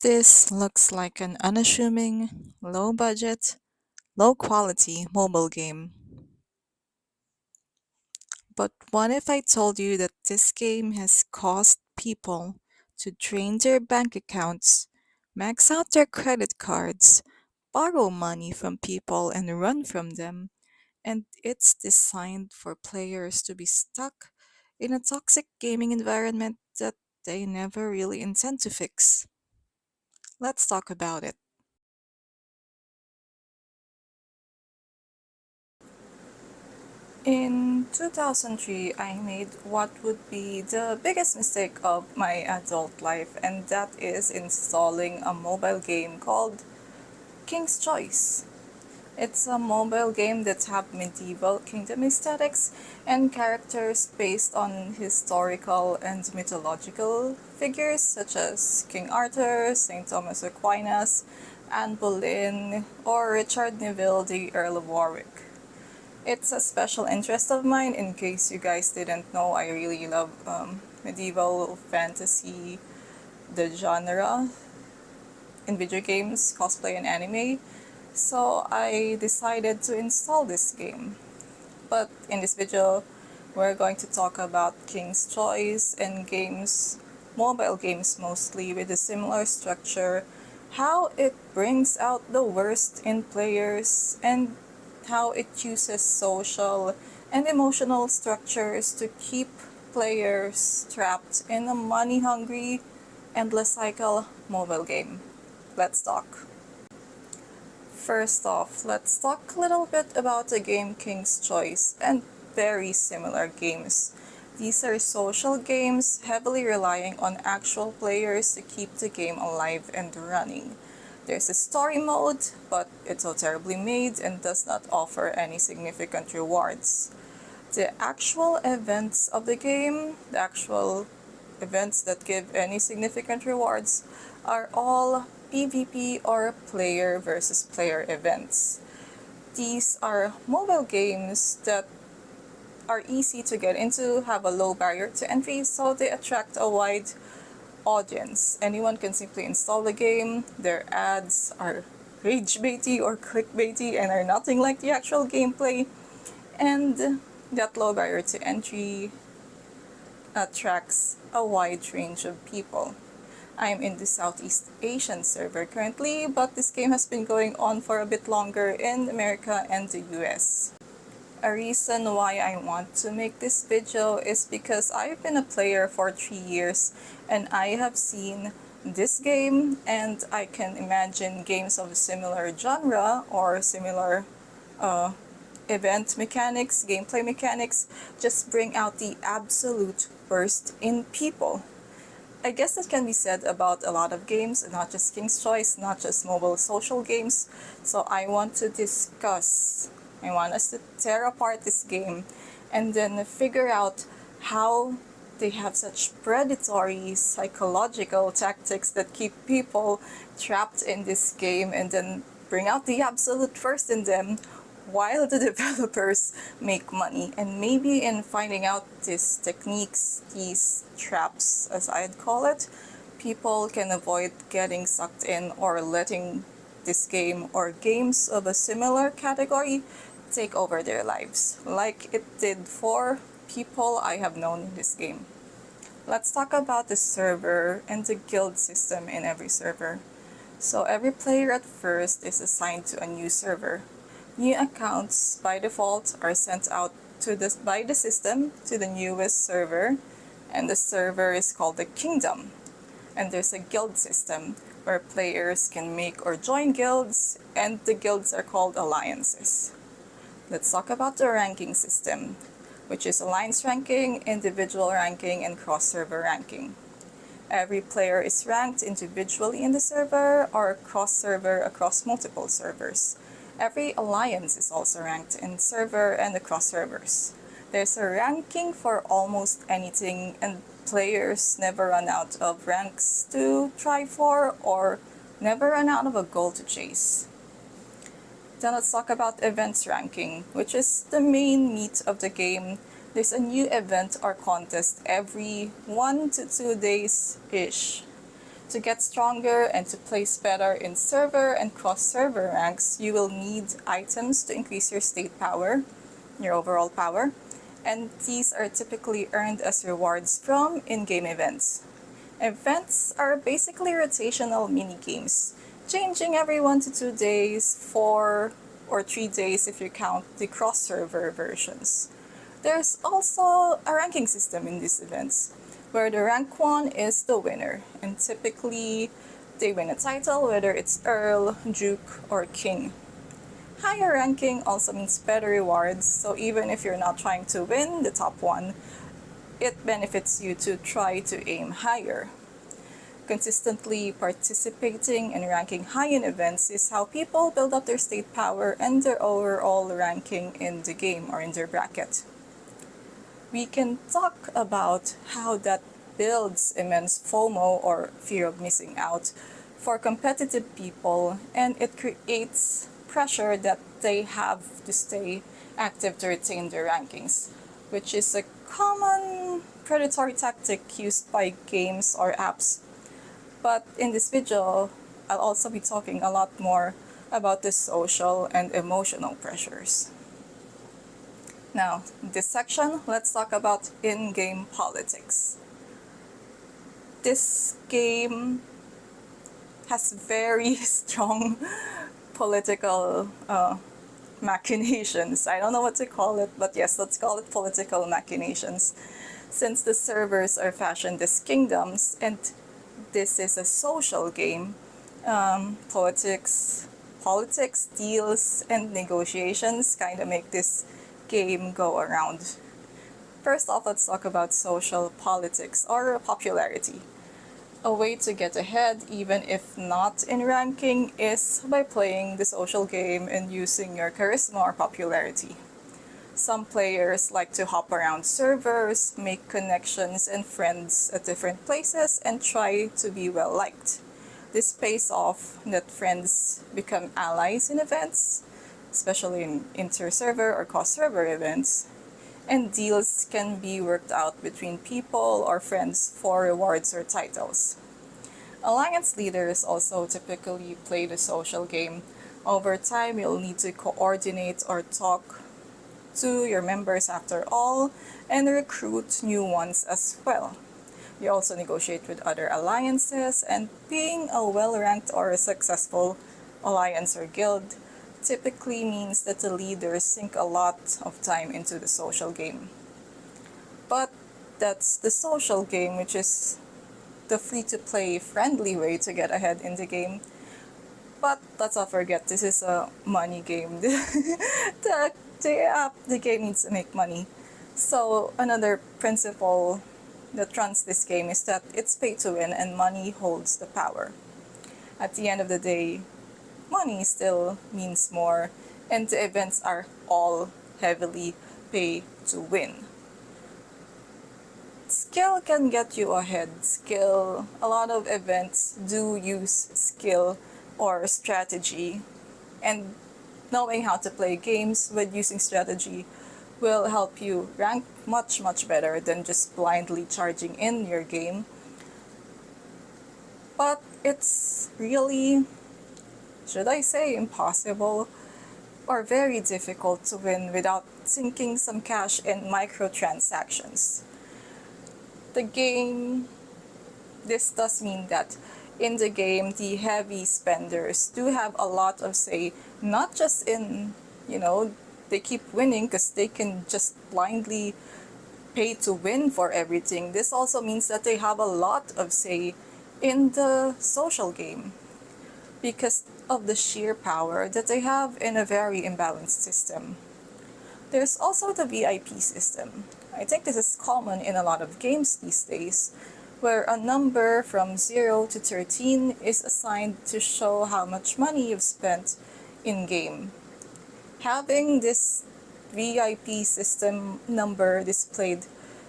This looks like an unassuming, low budget, low quality mobile game. But what if I told you that this game has caused people to drain their bank accounts, max out their credit cards, borrow money from people and run from them, and it's designed for players to be stuck in a toxic gaming environment that they never really intend to fix? Let's talk about it. In 2003, I made what would be the biggest mistake of my adult life, and that is installing a mobile game called King's Choice. It's a mobile game that have medieval kingdom aesthetics and characters based on historical and mythological figures such as King Arthur, St. Thomas Aquinas, Anne Boleyn, or Richard Neville, the Earl of Warwick. It's a special interest of mine. In case you guys didn't know, I really love medieval fantasy, the genre in video games, cosplay, and anime. So I decided to install this game. But in this video, we're going to talk about King's Choice and games, mobile games mostly, with a similar structure, how it brings out the worst in players, and how it uses social and emotional structures to keep players trapped in a money-hungry, endless cycle mobile game. Let's talk. First off, let's talk a little bit about the game King's Choice and very similar games. These are social games heavily relying on actual players to keep the game alive and running. There's a story mode, but it's so terribly made and does not offer any significant rewards. The actual events of the game, the actual events that give any significant rewards, are all PvP or player versus player events. These are mobile games that are easy to get into, have a low barrier to entry, so they attract a wide audience. Anyone can simply install the game. Their ads are rage baity or clickbaity and are nothing like the actual gameplay. And that low barrier to entry attracts a wide range of people. I'm in the Southeast Asian server currently, but this game has been going on for a bit longer in America and the US. A reason why I want to make this video is because I've been a player for 3 years and I have seen this game, and I can imagine games of a similar genre or similar event mechanics, gameplay mechanics, just bring out the absolute worst in people. I guess that can be said about a lot of games, not just King's Choice, not just mobile social games. So I want to discuss, I want us to tear apart this game and then figure out how they have such predatory psychological tactics that keep people trapped in this game and then bring out the absolute worst in them while the developers make money. And maybe in finding out these techniques, these traps as I'd call it, people can avoid getting sucked in or letting this game or games of a similar category take over their lives, like it did for people I have known in this game. Let's talk about the server and the guild system in every server. So every player at first is assigned to a new server. New accounts by default are sent out by the system to the newest server, and the server is called the kingdom. And there's a guild system where players can make or join guilds, and the guilds are called alliances. Let's talk about the ranking system, which is alliance ranking, individual ranking, and cross-server ranking. Every player is ranked individually in the server or cross-server across multiple servers. Every alliance is also ranked in server and across servers. There's a ranking for almost anything, and players never run out of ranks to try for or never run out of a goal to chase. Then let's talk about events ranking, which is the main meat of the game. There's a new event or contest every 1 to 2 days-ish. To get stronger and to place better in server and cross-server ranks, you will need items to increase your state power, your overall power, and these are typically earned as rewards from in-game events. Events are basically rotational mini-games, changing every 1 to 2 days, 4 or 3 days if you count the cross-server versions. There's also a ranking system in these events, where the rank 1 is the winner, and typically they win a title, whether it's Earl, Duke, or King. Higher ranking also means better rewards, so even if you're not trying to win the top 1, it benefits you to try to aim higher. Consistently participating and ranking high in events is how people build up their state power and their overall ranking in the game or in their bracket. We can talk about how that builds immense FOMO or fear of missing out for competitive people, and it creates pressure that they have to stay active to retain their rankings, which is a common predatory tactic used by games or apps. But in this video, I'll also be talking a lot more about the social and emotional pressures. Now, in this section, let's talk about in-game politics. This game has very strong political machinations. I don't know what to call it, but yes, let's call it political machinations. Since the servers are fashioned as kingdoms, and this is a social game, politics, deals, and negotiations kind of make this game go around. First off, let's talk about social politics or popularity. A way to get ahead, even if not in ranking, is by playing the social game and using your charisma or popularity. Some players like to hop around servers, make connections and friends at different places, and try to be well liked. This pays off that friends become allies in events, especially in inter-server or cross-server events, and deals can be worked out between people or friends for rewards or titles. Alliance leaders also typically play the social game. Over time, you'll need to coordinate or talk to your members after all, and recruit new ones as well. You also negotiate with other alliances, and being a well-ranked or a successful alliance or guild typically means that the leaders sink a lot of time into the social game. But that's the social game, which is the free-to-play friendly way to get ahead in the game. But let's not forget, this is a money game. the game needs to make money. So another principle that runs this game is that it's pay to win and money holds the power. At the end of the day, money still means more, and the events are all heavily pay to win. Skill can get you ahead. A lot of events do use skill or strategy, and knowing how to play games with using strategy will help you rank much better than just blindly charging in your game. But it's really, should I say, impossible or very difficult to win without sinking some cash in microtransactions. This does mean that in the game, the heavy spenders do have a lot of say, not just in, they keep winning because they can just blindly pay to win for everything. This also means that they have a lot of say in the social game because of the sheer power that they have in a very imbalanced system. There's also the VIP system. I think this is common in a lot of games these days, where a number from 0 to 13 is assigned to show how much money you've spent in-game. Having this VIP system number displayed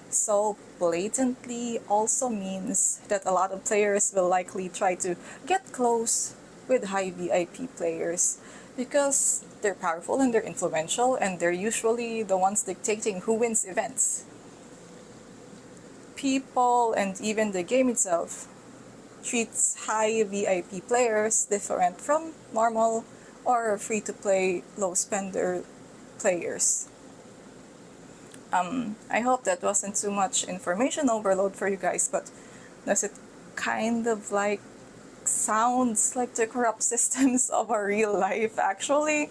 so blatantly also means that a lot of players will likely try to get close with high VIP players because they're powerful and they're influential, and they're usually the ones dictating who wins events. People and even the game itself treats high VIP players different from normal or free-to-play low-spender players. I hope that wasn't too much information overload for you guys, but does it kind of like sounds like the corrupt systems of our real life actually?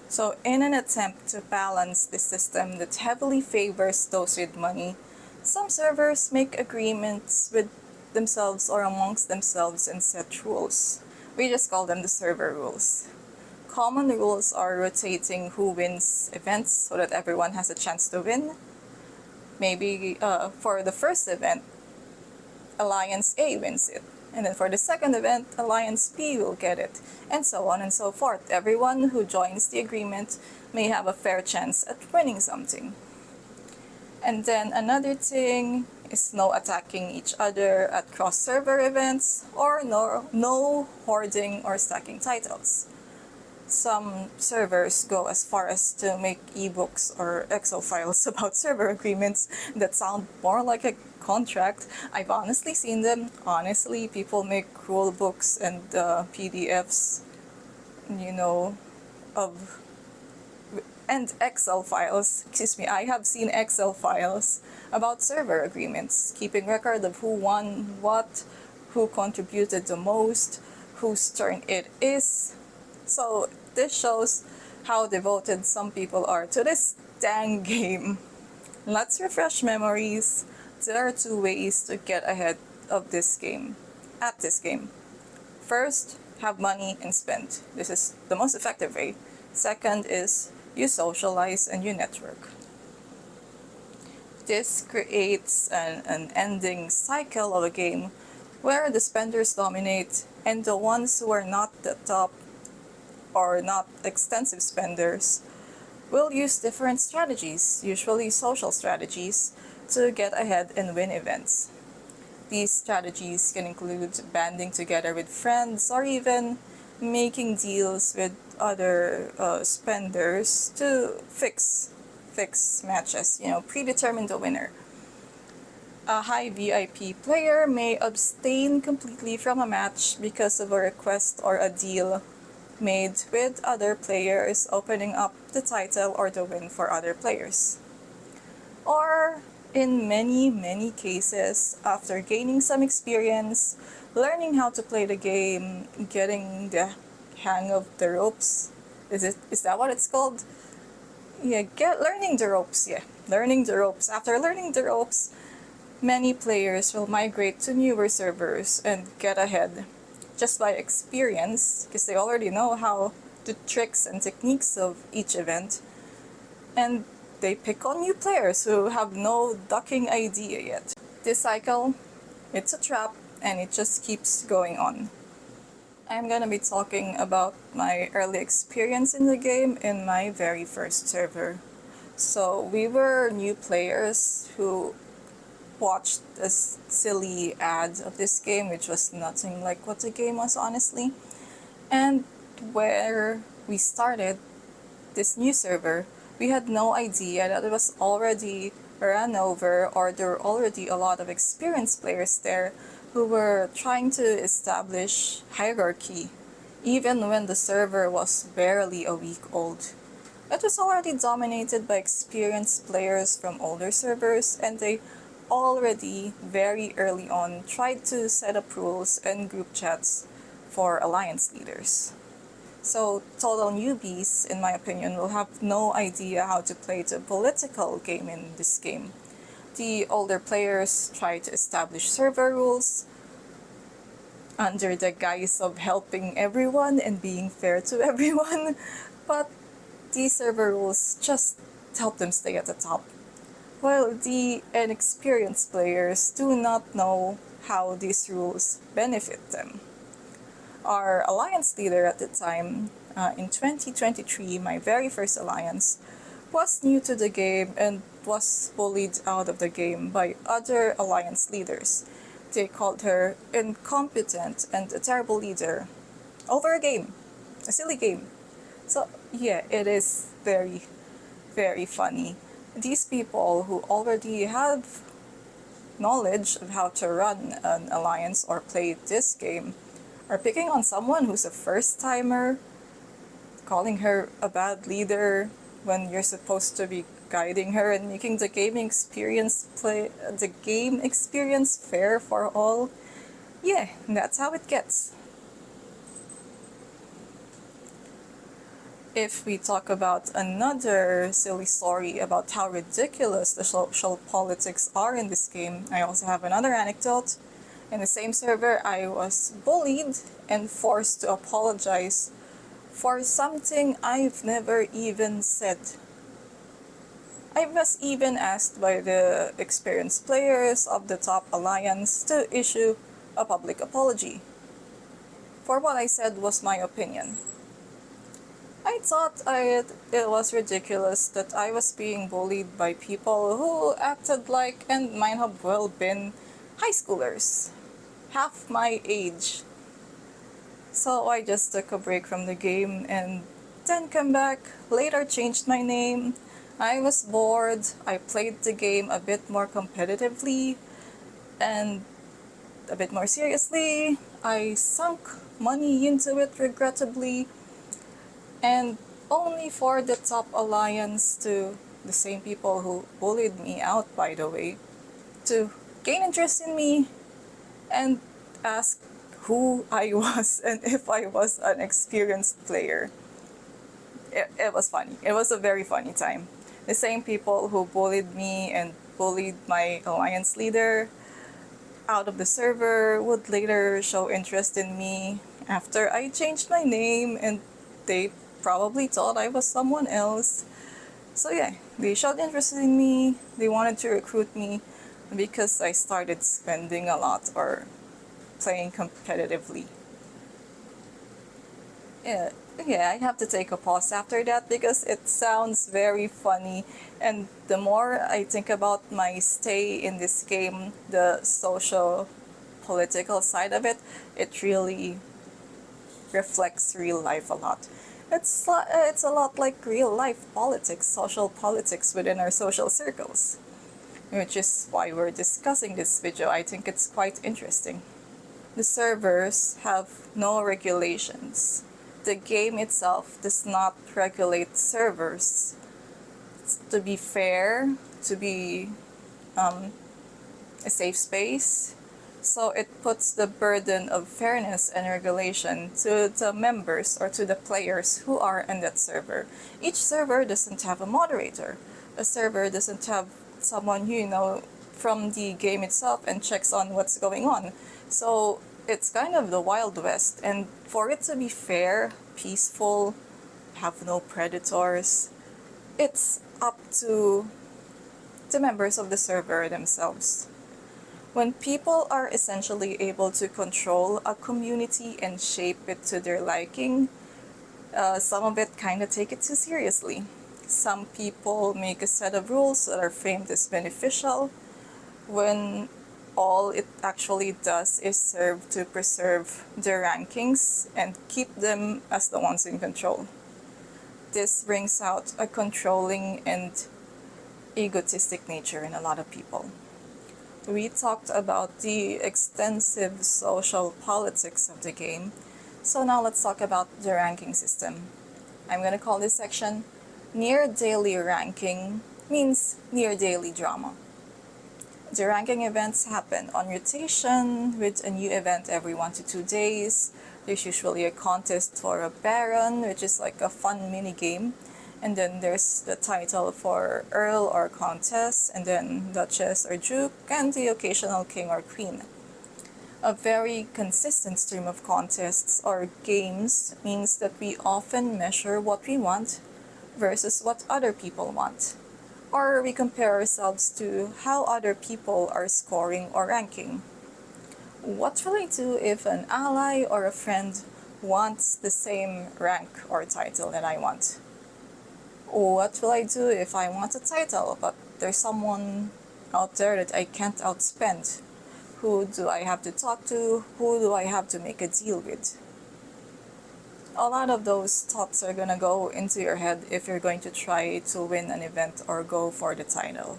So in an attempt to balance the system that heavily favors those with money, some servers make agreements with themselves or amongst themselves and set rules. We just call them the server rules. Common rules are rotating who wins events so that everyone has a chance to win. Maybe for the first event, Alliance A wins it. And then for the second event, Alliance B will get it. And so on and so forth. Everyone who joins the agreement may have a fair chance at winning something. And then another thing is no attacking each other at cross-server events or no hoarding or stacking titles. Some servers go as far as to make ebooks or Excel files about server agreements that sound more like a contract. I've honestly seen them. Honestly, people make rule books and PDFs, and Excel files. Excuse me, I have seen Excel files about server agreements, keeping record of who won what, who contributed the most, whose turn it is. So this shows how devoted some people are to this dang game. Let's refresh memories. There are two ways to get ahead of this game. At this game. First, have money and spend. This is the most effective way. Second is you socialize and you network. This creates an ending cycle of a game where the spenders dominate and the ones who are not the top or not extensive spenders will use different strategies, usually social strategies, to get ahead and win events. These strategies can include banding together with friends or even making deals with other spenders to fix matches, predetermine the winner. A high VIP player may abstain completely from a match because of a request or a deal made with other players, opening up the title or the win for other players. Or in many cases, after gaining some experience, learning how to play the game, getting the hang of the ropes, is that what it's called? Yeah, learning the ropes. After learning the ropes, many players will migrate to newer servers and get ahead just by experience, because they already know how the tricks and techniques of each event, and they pick on new players who have no ducking idea yet. This cycle, it's a trap, and it just keeps going on. I'm gonna be talking about my early experience in the game in my very first server. So we were new players who watched a silly ad of this game, which was nothing like what the game was, honestly. And where we started this new server, we had no idea that it was already run over, or there were already a lot of experienced players there who were trying to establish hierarchy, even when the server was barely a week old. It was already dominated by experienced players from older servers, and they already very early on tried to set up rules and group chats for alliance leaders. So total newbies, in my opinion, will have no idea how to play the political game in this game. The older players try to establish server rules under the guise of helping everyone and being fair to everyone, but these server rules just help them stay at the top, while the inexperienced players do not know how these rules benefit them. Our alliance leader at the time, in 2023, my very first alliance, was new to the game and was bullied out of the game by other alliance leaders. They called her incompetent and a terrible leader over a silly game. So yeah, it is very funny. These people who already have knowledge of how to run an alliance or play this game are picking on someone who's a first-timer, calling her a bad leader when you're supposed to be guiding her and making the game experience fair for all. Yeah, that's how it gets. If we talk about another silly story about how ridiculous the social politics are in this game, I also have another anecdote. In the same server, I was bullied and forced to apologize for something I've never even said. I was even asked by the experienced players of the top alliance to issue a public apology for what I said was my opinion. I thought it was ridiculous that I was being bullied by people who acted like and might have well been high schoolers, half my age. So I just took a break from the game and then came back, later changed my name. I was bored, I played the game a bit more competitively and a bit more seriously. I sunk money into it regrettably, and only for the top alliance, to the same people who bullied me out, by the way, to gain interest in me and ask who I was and if I was an experienced player. It was funny. It was a very funny time. The same people who bullied me and bullied my alliance leader out of the server would later show interest in me after I changed my name, and they probably thought I was someone else. So yeah, they showed interest in me, they wanted to recruit me because I started spending a lot or playing competitively. Yeah, I have to take a pause after that because it sounds very funny, and the more I think about my stay in this game, the social political side of it, it really reflects real life a lot. It's a lot like real life politics, social politics within our social circles, which is why we're discussing this video. I think it's quite interesting. The servers have no regulations. The game itself does not regulate servers. To be fair, to be a safe space, so it puts the burden of fairness and regulation to the members or to the players who are in that server. Each server doesn't have a moderator. A server doesn't have someone who, from the game itself and checks on what's going on. So it's kind of the Wild West, and for it to be fair, peaceful, have no predators, it's up to the members of the server themselves. When people are essentially able to control a community and shape it to their liking, some of it kind of take it too seriously. Some people make a set of rules that are framed as beneficial, when all it actually does is serve to preserve their rankings and keep them as the ones in control. This brings out a controlling and egotistic nature in a lot of people. We talked about the extensive social politics of the game, so now let's talk about the ranking system. I'm going to call this section Near Daily Ranking, means near daily drama. The ranking events happen on rotation with a new event every 1 to 2 days. There's usually a contest for a Baron, which is like a fun mini game. And then there's the title for Earl or Countess, and then Duchess or Duke, and the occasional King or Queen. A very consistent stream of contests or games means that we often measure what we want versus what other people want. Or we compare ourselves to how other people are scoring or ranking. What will I do if an ally or a friend wants the same rank or title that I want? What will I do if I want a title, but there's someone out there that I can't outspend? Who do I have to talk to? Who do I have to make a deal with? A lot of those thoughts are gonna go into your head if you're going to try to win an event or go for the title.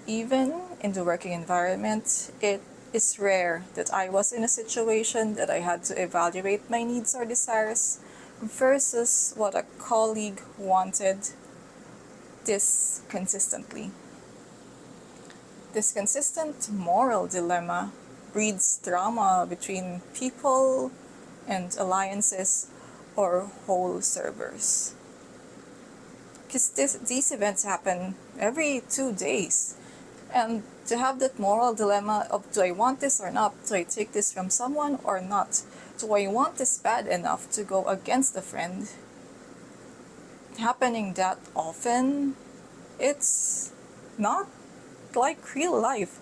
Even in the working environment, it is rare that I was in a situation that I had to evaluate my needs or desires versus what a colleague wanted this consistently. This consistent moral dilemma breeds drama between people and alliances or whole servers. Because these events happen every 2 days. And to have that moral dilemma of, do I want this or not? Do I take this from someone or not? Do I want this bad enough to go against a friend? Happening that often, it's not like real life.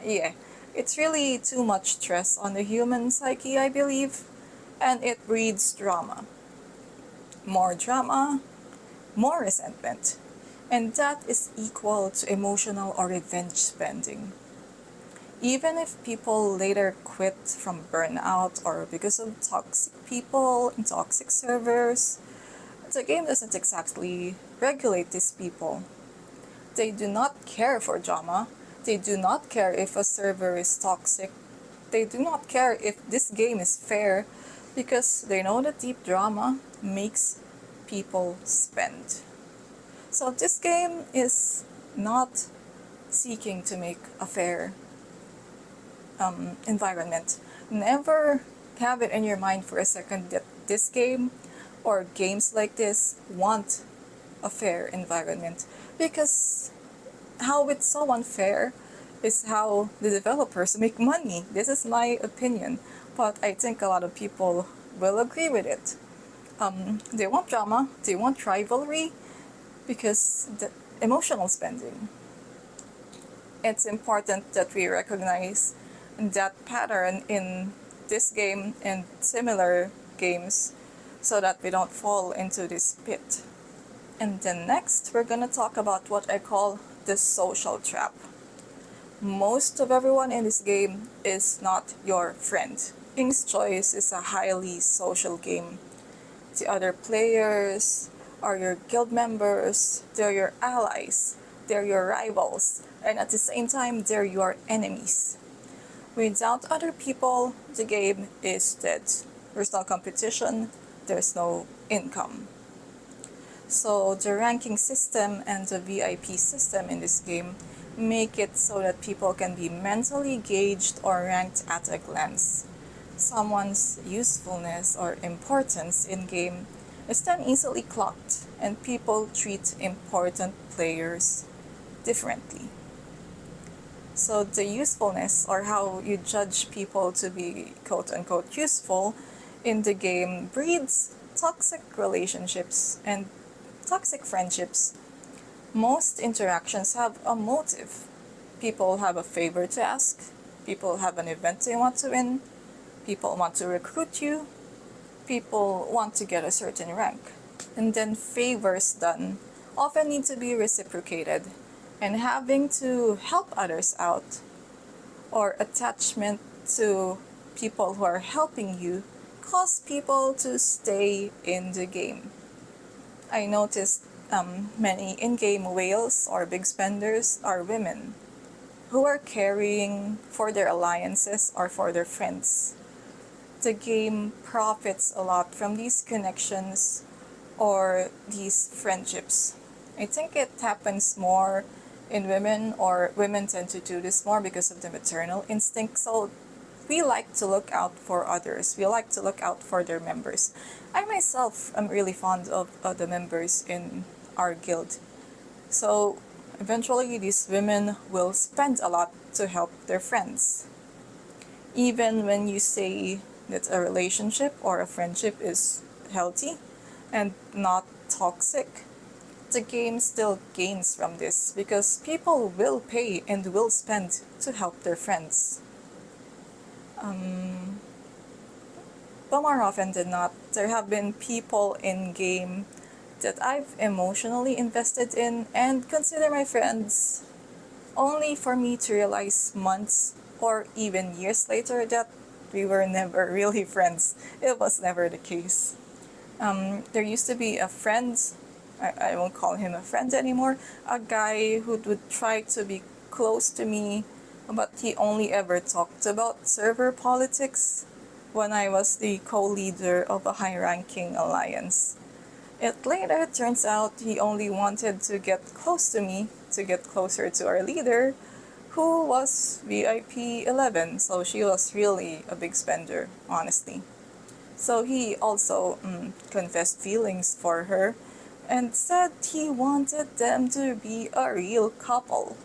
Yeah, it's really too much stress on the human psyche, I believe, and it breeds drama. More drama, more resentment, and that is equal to emotional or revenge spending. Even if people later quit from burnout or because of toxic people and toxic servers, the game doesn't exactly regulate these people. They do not care for drama. They do not care if a server is toxic. They do not care if this game is fair because they know that deep drama makes people spend. So this game is not seeking to make a fair environment. Never have it in your mind for a second that this game or games like this want a fair environment, because how it's so unfair is how the developers make money. This is my opinion, but I think a lot of people will agree with it. They want drama, they want rivalry, because the emotional spending. It's important that we recognize that pattern in this game and similar games so that we don't fall into this pit. And then next, we're gonna talk about what I call the social trap. Most of everyone in this game is not your friend. King's Choice is a highly social game. The other players are your guild members, they're your allies, they're your rivals, and at the same time, they're your enemies. Without other people, the game is dead. There's no competition, there's no income. So the ranking system and the VIP system in this game make it so that people can be mentally gauged or ranked at a glance. Someone's usefulness or importance in game is then easily clocked, and people treat important players differently. So the usefulness, or how you judge people to be quote-unquote useful in the game, breeds toxic relationships and toxic friendships. Most interactions have a motive. People have a favor to ask, people have an event they want to win, people want to recruit you, people want to get a certain rank. And then favors done often need to be reciprocated, and having to help others out or attachment to people who are helping you cause people to stay in the game. I noticed many in-game whales or big spenders are women who are caring for their alliances or for their friends. The game profits a lot from these connections or these friendships. I think it happens more in women, or women tend to do this more because of the maternal instinct. So we like to look out for others. We like to look out for their members. I myself am really fond of the members in our guild. So eventually these women will spend a lot to help their friends. Even when you say that a relationship or a friendship is healthy and not toxic, the game still gains from this because people will pay and will spend to help their friends. But more often than not, there have been people in game that I've emotionally invested in and consider my friends, only for me to realize months or even years later that we were never really friends. It was never the case. There used to be a friend, I won't call him a friend anymore, a guy who would try to be close to me, but he only ever talked about server politics when I was the co-leader of a high-ranking alliance. It later turns out he only wanted to get close to me, to get closer to our leader, who was VIP 11, so she was really a big spender, honestly. So he also confessed feelings for her and said he wanted them to be a real couple.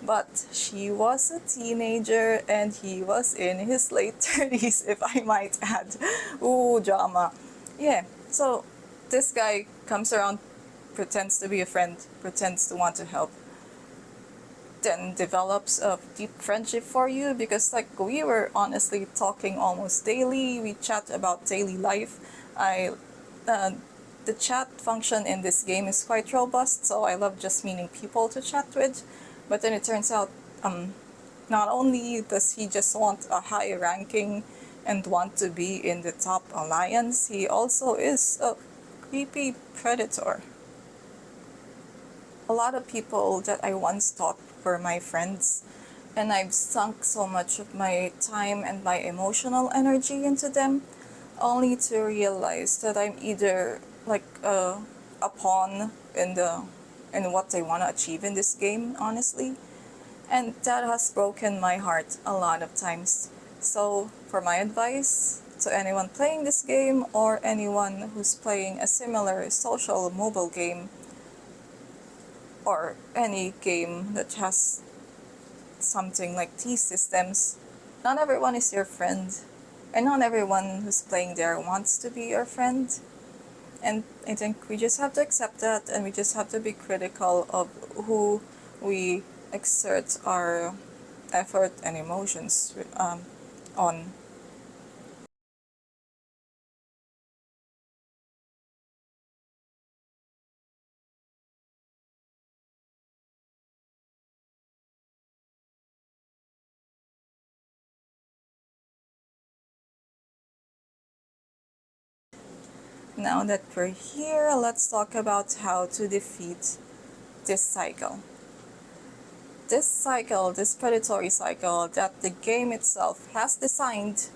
But she was a teenager and he was in his late 30s, if I might add. Ooh, drama. Yeah, so this guy comes around, pretends to be a friend, pretends to want to help, then develops a deep friendship for you because like we were honestly talking almost daily. We chat about daily life. The chat function in this game is quite robust, so I love just meeting people to chat with. But then it turns out not only does he just want a high ranking and want to be in the top alliance, he also is a creepy predator. A lot of people that I once thought were my friends, and I've sunk so much of my time and my emotional energy into them, only to realize that I'm either like a pawn in what they want to achieve in this game, honestly. And that has broken my heart a lot of times. So for my advice to anyone playing this game or anyone who's playing a similar social mobile game or any game that has something like these systems, not everyone is your friend, and not everyone who's playing there wants to be your friend. And I think we just have to accept that, and we just have to be critical of who we exert our effort and emotions on. Now that we're here, let's talk about how to defeat this cycle. This predatory cycle that the game itself has designed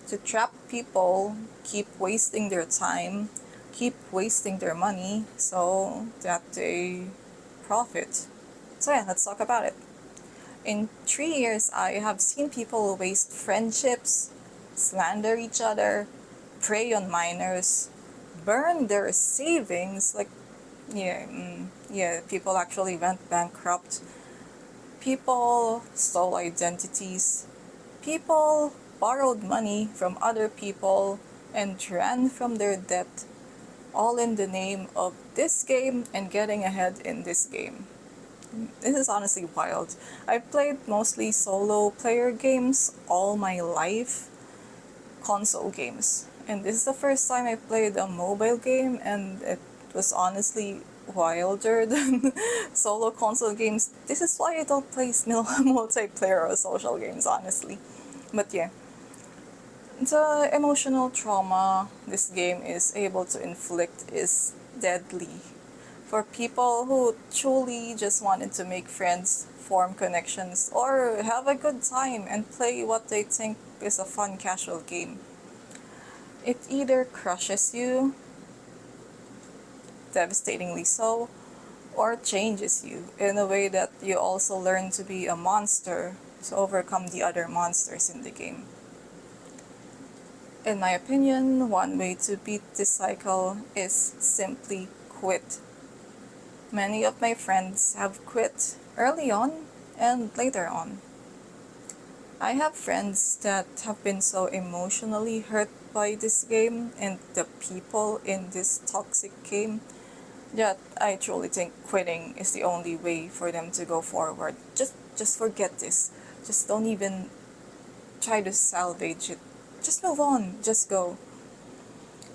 to trap people, keep wasting their time, keep wasting their money so that they profit. So yeah, let's talk about it. In 3 years, I have seen people waste friendships, slander each other, prey on minors, burn their savings, like, people actually went bankrupt. People stole identities. People borrowed money from other people and ran from their debt, all in the name of this game and getting ahead in this game. This is honestly wild. I've played mostly solo player games all my life, console games. And this is the first time I played a mobile game, and it was honestly wilder than solo console games. This is why I don't play multiplayer or social games, honestly. But yeah, the emotional trauma this game is able to inflict is deadly. For people who truly just wanted to make friends, form connections, or have a good time and play what they think is a fun casual game. It either crushes you, devastatingly so, or changes you in a way that you also learn to be a monster to overcome the other monsters in the game. In my opinion, one way to beat this cycle is simply quit. Many of my friends have quit early on and later on. I have friends that have been so emotionally hurt by this game and the people in this toxic game that I truly think quitting is the only way for them to go forward. Just forget this. Just don't even try to salvage it. Just move on. Just go.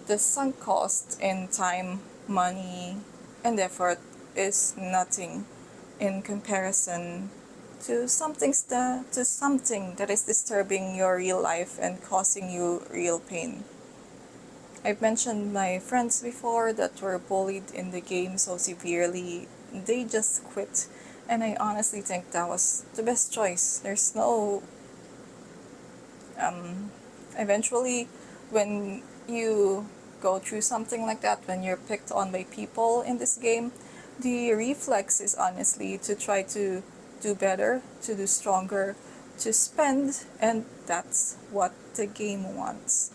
The sunk cost in time, money, and effort is nothing in comparison to something that is disturbing your real life and causing you real pain. I've mentioned my friends before that were bullied in the game so severely, they just quit And I honestly think that was the best choice. There's no eventually, when you go through something like that, when you're picked on by people in this game, the reflex is honestly to try to do better, to do stronger, to spend, and that's what the game wants.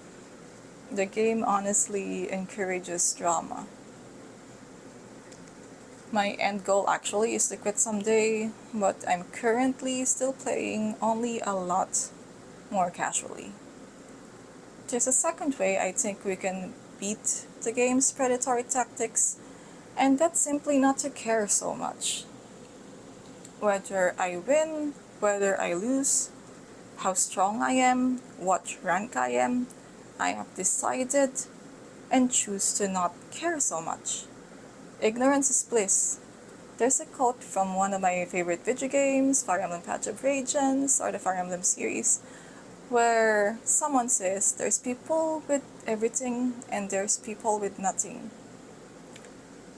The game honestly encourages drama. My end goal actually is to quit someday, but I'm currently still playing, only a lot more casually. There's a second way I think we can beat the game's predatory tactics, and that's simply not to care so much. Whether I win, whether I lose, how strong I am, what rank I have decided and choose to not care so much. Ignorance is bliss. There's a quote from one of my favorite video games, Fire Emblem Patch of Radiance, or the Fire Emblem series, where someone says there's people with everything and there's people with nothing.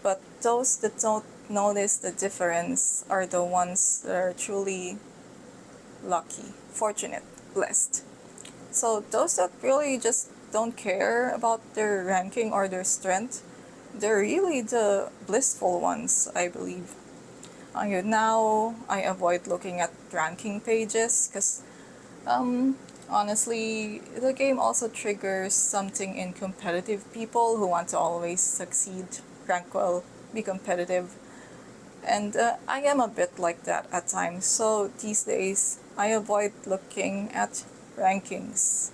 But those that don't notice the difference are the ones that are truly lucky, fortunate, blessed. So those that really just don't care about their ranking or their strength, they're really the blissful ones, I believe. Now I avoid looking at ranking pages because honestly, the game also triggers something in competitive people who want to always succeed, rank well, be competitive. And I am a bit like that at times, so these days I avoid looking at rankings.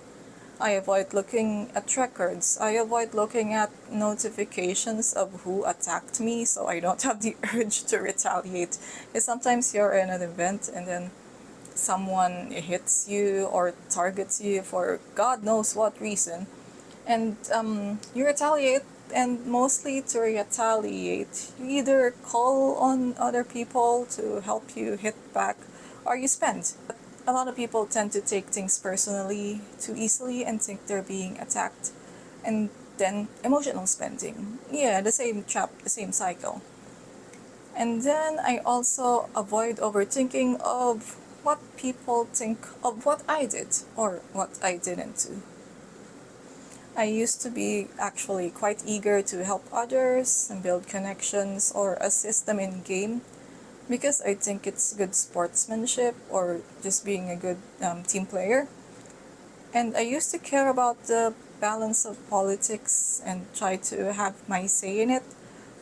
I avoid looking at records. I avoid looking at notifications of who attacked me so I don't have the urge to retaliate. Because sometimes you're in an event and then someone hits you or targets you for God knows what reason, and you retaliate. And mostly to retaliate, you either call on other people to help you hit back or you spend. A lot of people tend to take things personally too easily and think they're being attacked, and then emotional spending. Yeah, the same trap, the same cycle. And then I also avoid overthinking of what people think of what I did or what I didn't do. I used to be actually quite eager to help others and build connections or assist them in game because I think it's good sportsmanship or just being a good team player. And I used to care about the balance of politics and try to have my say in it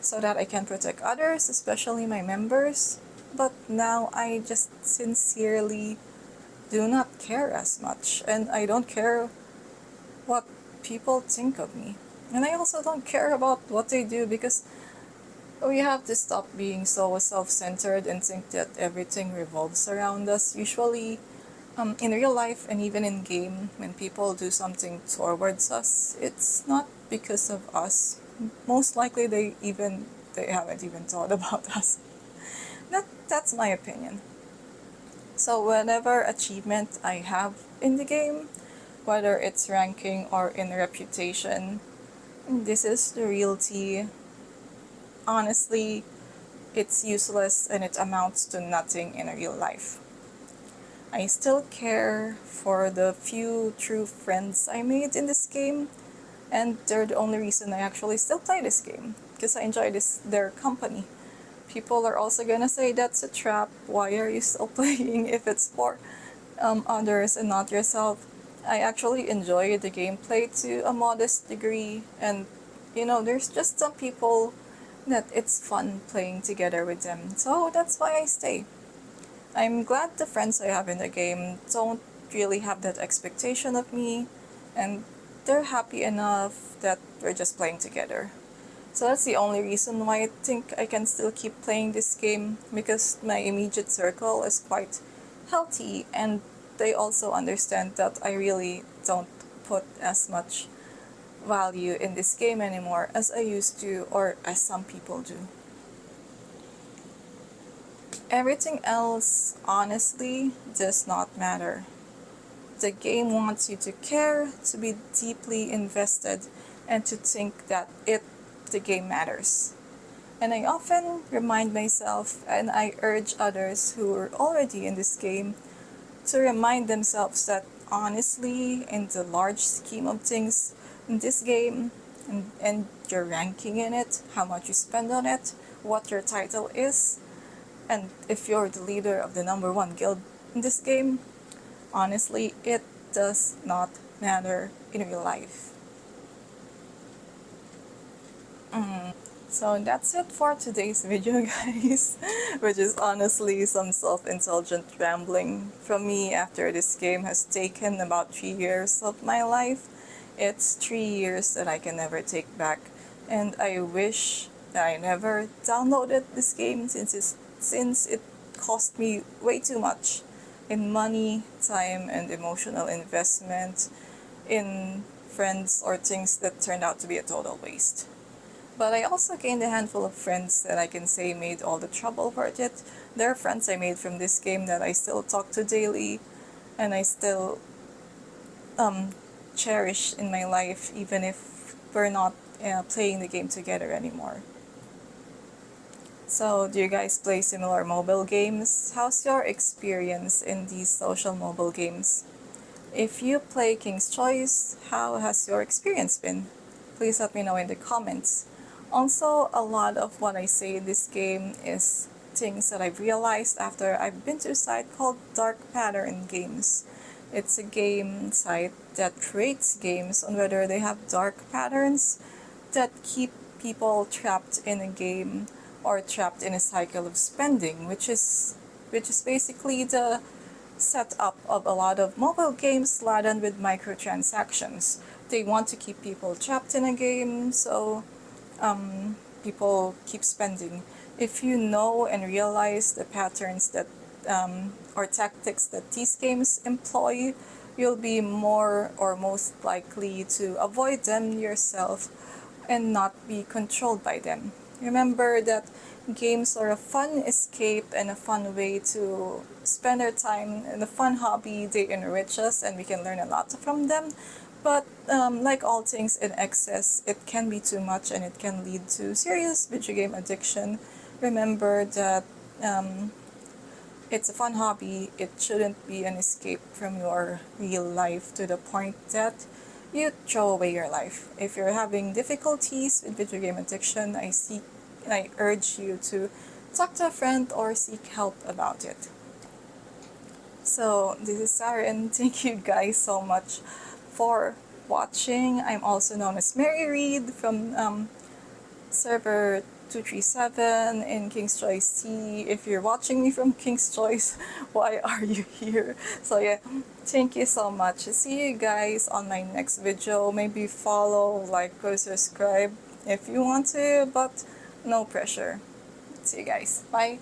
so that I can protect others, especially my members. But now I just sincerely do not care as much, and I don't care what people think of me. And I also don't care about what they do because we have to stop being so self-centered and think that everything revolves around us. Usually, in real life and even in game, when people do something towards us, it's not because of us. Most likely, they haven't even thought about us. That's my opinion. So whatever achievement I have in the game, whether it's ranking or in reputation, this is the real tea. Honestly, it's useless and it amounts to nothing in real life. I still care for the few true friends I made in this game, and they're the only reason I actually still play this game, because I enjoy their company. People are also gonna say that's a trap, why are you still playing if it's for others and not yourself? I actually enjoy the gameplay to a modest degree, and there's just some people that it's fun playing together with them, so that's why I stay. I'm glad the friends I have in the game don't really have that expectation of me, and they're happy enough that we're just playing together. So that's the only reason why I think I can still keep playing this game, because my immediate circle is quite healthy and they also understand that I really don't put as much value in this game anymore as I used to, or as some people do. Everything else, honestly, does not matter. The game wants you to care, to be deeply invested, and to think that the game matters. And I often remind myself, and I urge others who are already in this game to remind themselves that honestly, in the large scheme of things in this game, and your ranking in it, how much you spend on it, what your title is, and if you're the leader of the number one guild in this game, honestly, it does not matter in real life. So that's it for today's video, guys, which is honestly some self-indulgent rambling from me after this game has taken about 3 years of my life. It's 3 years that I can never take back, and I wish that I never downloaded this game since it cost me way too much in money, time, and emotional investment in friends or things that turned out to be a total waste. But I also gained a handful of friends that I can say made all the trouble worth it. There are friends I made from this game that I still talk to daily, and I still cherish in my life, even if we're not playing the game together anymore. So, do you guys play similar mobile games? How's your experience in these social mobile games? If you play King's Choice, how has your experience been? Please let me know in the comments. Also, a lot of what I say in this game is things that I've realized after I've been to a site called Dark Pattern Games. It's a game site that creates games on whether they have dark patterns that keep people trapped in a game or trapped in a cycle of spending, which is basically the setup of a lot of mobile games laden with microtransactions. They want to keep people trapped in a game, so people keep spending. If you know and realize the patterns that or tactics that these games employ, you'll be more or most likely to avoid them yourself and not be controlled by them. Remember that games are a fun escape and a fun way to spend our time, and a fun hobby. They enrich us and we can learn a lot from them. But like all things in excess, it can be too much and it can lead to serious video game addiction. Remember that it's a fun hobby. It shouldn't be an escape from your real life to the point that you throw away your life. If you're having difficulties with video game addiction, I urge you to talk to a friend or seek help about it. So this is Saren. Thank you guys so much for watching. I'm also known as Mary Reed from server 237 in King's Choice T. If you're watching me from King's Choice, why are you here? So yeah, thank you so much. See you guys on my next video. Maybe follow, like, or subscribe if you want to, but no pressure. See you guys. Bye.